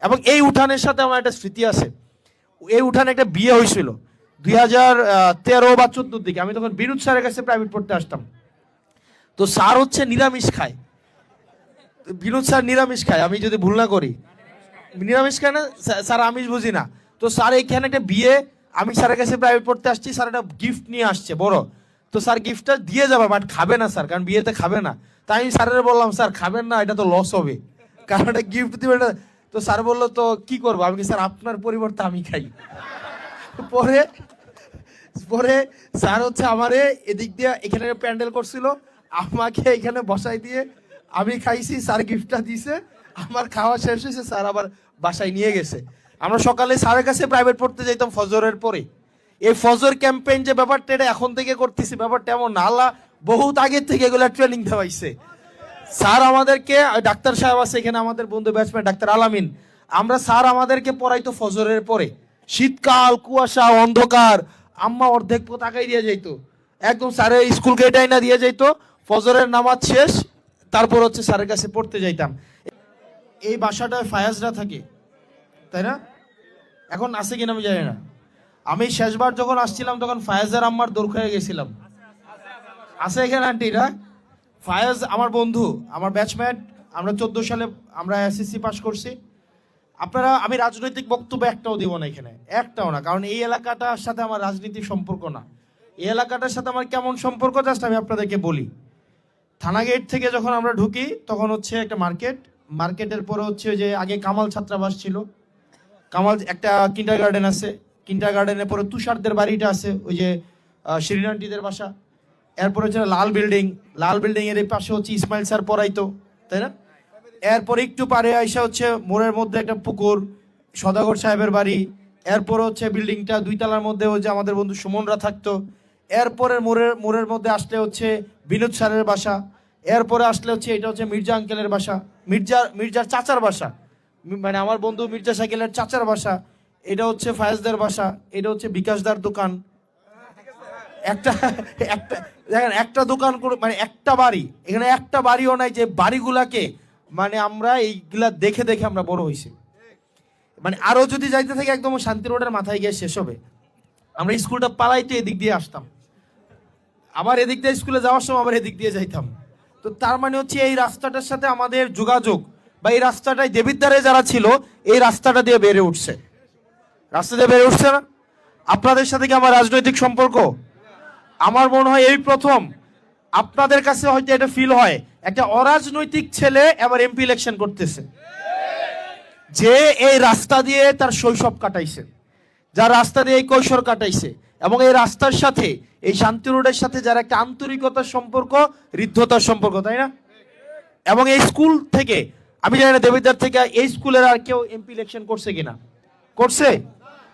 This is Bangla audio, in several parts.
এবং এই উঠানের সাথে আমার একটা স্মৃতি আছে। এই উঠানে একটা বিয়ে হয়েছিল 2013 বা 14 দিকে। আমি তখন বিরুৎ স্যারের কাছে প্রাইভেট পড়তে আসতাম। তো স্যার হচ্ছে নিরামিষ খায়, বিনোদ স্যার নিরামিষ খায়, আমি যদি ভুল না করি নিরামিষ খায় না স্যার, আমিষ বুঝি না। তো স্যার এইখানে একটা বিয়ে, আমি স্যারের কাছে প্রাইভেট পড়তে আসছি, স্যার একটা গিফট নিয়ে আসছে বড়। তো স্যার গিফটটা দিয়ে যাবে, বাট খাবে না স্যার, কারণ বিয়েতে খাবে না। তাই আমি স্যারের বললাম, স্যার খাবেন না, এটা তো লস হবে, কারণ একটা গিফট দিবে এটা। তো স্যার বললো, তো কি করবো? আমি কি, স্যার আপনার পরিবর্তে আমি খাই। পরে পরে স্যার হচ্ছে আমারে এদিক দিয়ে এখানে প্যান্ডেল করছিল, আমাকে এখানে বসাই দিয়ে আমি খাইছি, স্যার গিফটটা দিছে, আমার খাওয়া শেষ হয়েছে, স্যার আবার বাসায় নিয়ে গেছে। আমরা সকালে স্যারের কাছে প্রাইভেট পড়তে যেতাম ফজরের পরে। এই ফজর ক্যাম্পেইন যে ব্যাপারটা, এটা এখন থেকে করতেছি ব্যাপারটা এমন না, আল্লাহ বহুত আগের থেকে এগুলো ট্রেনিং দেওয়াইছে। স্যার আমাদেরকে, ডাক্তার সাহেব আছে এখানে, আমাদের বন্ধু ব্যাটসম্যান ডাক্তার আলামিন, আমরা স্যার আমাদেরকে পড়াইতো ফজরের পরে, শীতকাল, কুয়াশা, অন্ধকার, আম্মা অর্ধেক পথ আগাই দিয়ে যাইতো, একদম স্যারের স্কুল গেটাই না দিয়ে যাইতো। ফজরের নামাজ শেষ, তারপর হচ্ছে স্যারের কাছে পড়তে যাইতাম। এই বাসাটায় ফায়াজরা থাকে, তাই না? এখন আছে কিনা আমি জানি না। আমি শেষবার যখন আসছিলাম তখন ফায়াজের আম্মার দৌড় খেয়ে গেছিলাম। আছে এখানে আন্টিরা? ফায়াজ আমার বন্ধু, আমার ব্যাচমেট। আমরা 14 সালে আমরা এসএসসি পাস করছি। আপনারা, আমি রাজনৈতিক বক্তব্য একটাও দিব না এখানে, একটাও না, কারণ এই এলাকাটার সাথে আমার রাজনীতির সম্পর্ক না। এই এলাকাটার সাথে আমার কেমন সম্পর্ক জাস্ট আমি আপনাদেরকে বলি। থানা গেট থেকে যখন আমরা ঢুকি তখন হচ্ছে একটা মার্কেট, মার্কেটের পরে হচ্ছে যে আগে কামাল ছাত্রাবাস ছিল, কামাল একটা কিন্ডার গার্ডেন আছে, কিন্ডার গার্ডেনের পরে তুষারদের বাড়িটা আছে, ওই যে শিরিনান্টিদের বাসা। এরপরে হচ্ছে লাল বিল্ডিং, লাল বিল্ডিং এর এই পাশে হচ্ছে ইসমাইল স্যার পড়াইতো, তাই না? এরপরে একটু পারে আইসা হচ্ছে মোড়ের মধ্যে একটা পুকুর, সদাগর সাহেবের বাড়ি। এরপরে হচ্ছে বিল্ডিংটা 2 তলার মধ্যে ওই যে আমাদের বন্ধু সুমনরা থাকতো। এরপরে মোড়ের মধ্যে আসলে হচ্ছে বিনোদ স্যারের বাসা। এরপরে আসলে হচ্ছে এটা হচ্ছে মির্জা আঙ্কেলের বাসা, মির্জার চাচার বাসা, মানে আমার বন্ধু মির্জা সাইকেলের চাচার বাসা। এটা হচ্ছে ফায়েজদের বাসা, এটা হচ্ছে বিকাশদার দোকান। একটা একটা দেখেন, একটা দোকান মানে একটা বাড়ি, এখানে একটা বাড়িও নাই যে বাড়িগুলাকে মানে আমরা এইগুলা দেখে দেখে আমরা বড় হয়েছি। মানে আরো যদি যাইতে থাকে একদম শান্তি রোডের মাথায় গিয়ে শেষ হবে। আমরা স্কুলটা পালাইতে এদিক দিয়ে আসতাম, আবার এদিক দিয়ে স্কুলে যাওয়ার সময় আবার এদিক দিয়ে যাইতাম। তো তার মানে হচ্ছে এই রাস্তাটার সাথে আমাদের যোগাযোগ, বা এই রাস্তাটায় দেবিদ্বারে যারা ছিল এই রাস্তাটা দিয়ে বেড়ে উঠছে, রাস্তা দিয়ে বেড়ে উঠছে না? আপনাদের সাথে কি আমার রাজনৈতিক সম্পর্ক? আমার মনে হয় এই প্রথম আপনাদের কাছে হয়তো এটা ফিল হয়, একটা অরাজনৈতিক ছেলে এবার এমপি ইলেকশন করতেছে, যে এই রাস্তা দিয়ে তার শৈশব কাটাইছে, যার রাস্তা দিয়ে এই কৈশোর কাটাইছে, এবং এই রাস্তার সাথে এই শান্তি রোডের সাথে যার একটা আন্তরিকতার সম্পর্ক, হৃদ্যতার সম্পর্ক, তাই না? এবং এই স্কুল থেকে, আমি জানি না দেবিদ্বার থেকে এই স্কুলের আর কেউ এমপি ইলেকশন করছে কিনা, করছে?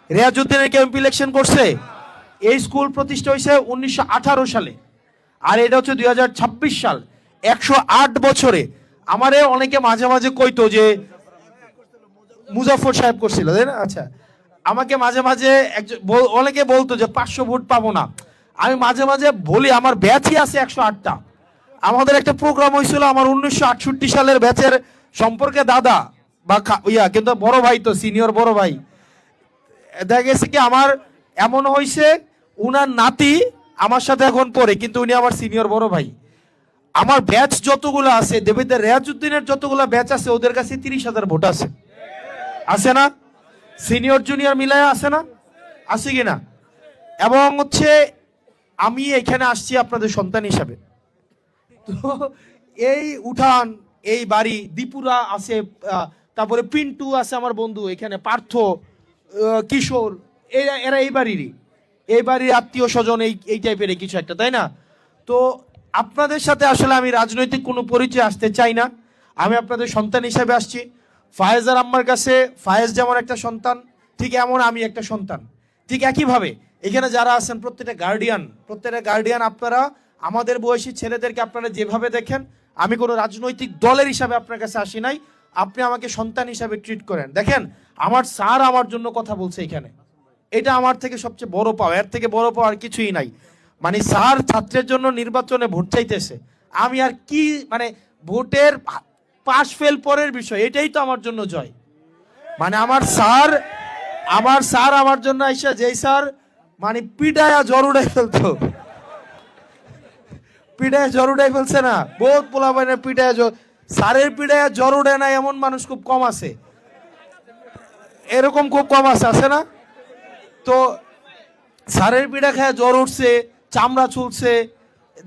রিয়াজউদ্দিনের কেউ এমপি ইলেকশন করছে? এই স্কুল প্রতিষ্ঠা হয়েছে 1918 সালে, আর এটা হচ্ছে 2026 সাল। 108 বছরে আমারে অনেকে মাঝে মাঝে কইতো যে মুজাফর সাহেব করছিল, তাই না? আচ্ছা, আমাকে মাঝে মাঝে অনেকে বলতো যে 500 ভোট পাবো না। আমি মাঝে মাঝে বলি আমার ব্যাচই আছে 108টা। আমাদের একটা প্রোগ্রাম হয়েছিল আমার 1968 সালের ব্যাচের সম্পর্কে, দাদা বা কিন্তু বড় ভাই, তো সিনিয়র বড় ভাই। দেখা গেছে কি আমার এমন হয়েছে, উনার নাতি আমার সাথে এখন পড়ে, কিন্তু উনি আমার সিনিয়র বড় ভাই। আমার ব্যাচ যতগুলো আছে, দেবিদ্বার রিয়াজউদ্দিনের যতগুলো ব্যাচ আছে, ওদের কাছে 30,000 ভোট আছে, আছে না? সিনিয়র জুনিয়র মিলায় আছে না? আছে কিনা? এবং হচ্ছে আমি এখানে আসছি আপনাদের সন্তান হিসাবে। তো এই উঠান, এই বাড়ি, দীপুরা আছে, তারপরে পিন্টু আছে আমার বন্ধু, এখানে পার্থ, কিশোর, এরা এই বাড়ির আত্মীয় স্বজন, এই টাইপের কিছু একটা, তাই না? তো আপনাদের সাথে আসলে আমি রাজনৈতিক কোনো পরিচয় আসতে চাই না, আমি আপনাদের সন্তান হিসাবে আসছি। ফায়েজার আম্মার কাছে ফায়েজ যেমন একটা সন্তান, ঠিক এমন আমি একটা সন্তান। ঠিক একইভাবে এখানে যারা আছেন প্রত্যেকটা গার্ডিয়ান, আপনারা আমাদের বয়সী ছেলেদেরকে আপনারা যেভাবে দেখেন, আমি কোনো রাজনৈতিক দলের হিসাবে আপনার কাছে আসি নাই, আপনি আমাকে সন্তান হিসাবে ট্রিট করেন। দেখেন, আমার স্যার আমার জন্য কথা বলছে এখানে, এটা আমার থেকে সবচেয়ে বড় পাওয়া, এর থেকে বড় পাওয়ার কিছুই নাই। মানে স্যার ছাত্রের জন্য নির্বাচনে ভোট চাইতেছে, আমি আর কি, মানে ভোটের পাশ ফেল পরের বিষয়, এটাই তো আমার জন্য জয়। মানে আমার স্যার আমার জন্য আইসা, যেই স্যার মানে পিটায়া জ্বর উড়াই ফেলতো, পিটায়া জ্বর উড়াই ফেলছে না, বহুত পোলাপাইনের পিটায়া জ্বর, স্যারের পিটায়া জ্বর উড়ে না এমন মানুষ খুব কম আছে, এরকম খুব কম আছে না? তো স্যারের পিঠা খায় জ্বর উঠছে, চামড়া চুলছে।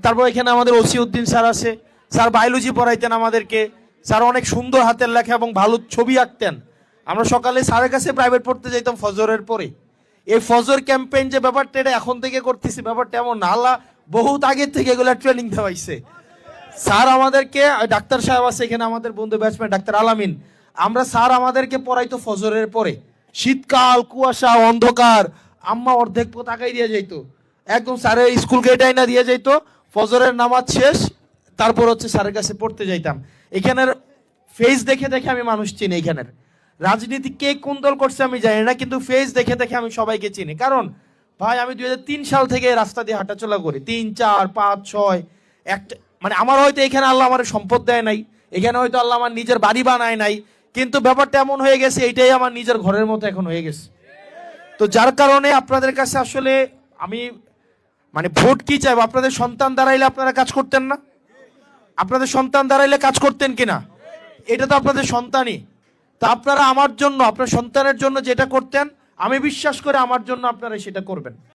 তারপর এখানে আমাদের ওসিউদ্দিন স্যার আছে, স্যার বায়োলজি পড়াইতেন আমাদেরকে, স্যার অনেক সুন্দর হাতের লেখা এবং ভালো ছবি আঁকতেন। আমরা সকালে স্যারের কাছে প্রাইভেট পড়তে যাইতাম ফজরের পরে। এই ফজর ক্যাম্পেইন যে ব্যাপারটা, এটা এখন থেকে করতেছি ব্যাপারটা এমন না, আল্লাহ বহুত আগে থেকে এগুলো ট্রেনিং দেওয়াইছে। স্যার আমাদেরকে, ডাক্তার সাহেব আছে এখানে আমাদের বন্ধু ব্যাটসম্যান ডাক্তার আলামিন, আমরা স্যার আমাদেরকে পড়াইতো ফজরের পরে, শীতকাল, কুয়াশা, অন্ধকার, আম্মা অর্ধেক পথ আগাই দিয়ে যাইতো, একদম স্যারের স্কুল গেট আইনা দিয়ে যাইতো, ফজরের নামাজ শেষ, তারপর হচ্ছে স্যারের কাছে পড়তে যাইতাম। এখানের ফেস দেখে দেখে আমি মানুষ চিনি, এখানের রাজনীতি কে কোন দল করছে আমি জানি না, কিন্তু ফেস দেখে দেখে আমি সবাইকে চিনি। কারণ ভাই আমি 2003 সাল থেকে এই রাস্তা দিয়ে হাঁটাচলা করি, 3, 4, 5, 6, একটা মানে আমার হয়তো এখানে আল্লাহ আমার সম্পদ দেয় নাই, এখানে হয়তো আল্লাহ আমার নিজের বাড়ি বানায় নাই, কিন্তু ব্যাপারটা এমন হয়ে গেছে, এইটাই আমার নিজের ঘরের মতো এখন হয়ে গেছে। তো যার কারণে আপনাদের কাছে আসলে আমি মানে ভোট কি চাইবো, আপনাদের সন্তান দাঁড়াইলে আপনারা কাজ করতেন না? আপনাদের সন্তান দাঁড়াইলে কাজ করতেন কিনা? এটা তো আপনাদের সন্তানই। তা আপনারা আমার জন্য, আপনার সন্তানের জন্য যেটা করতেন, আমি বিশ্বাস করে আমার জন্য আপনারা সেটা করবেন।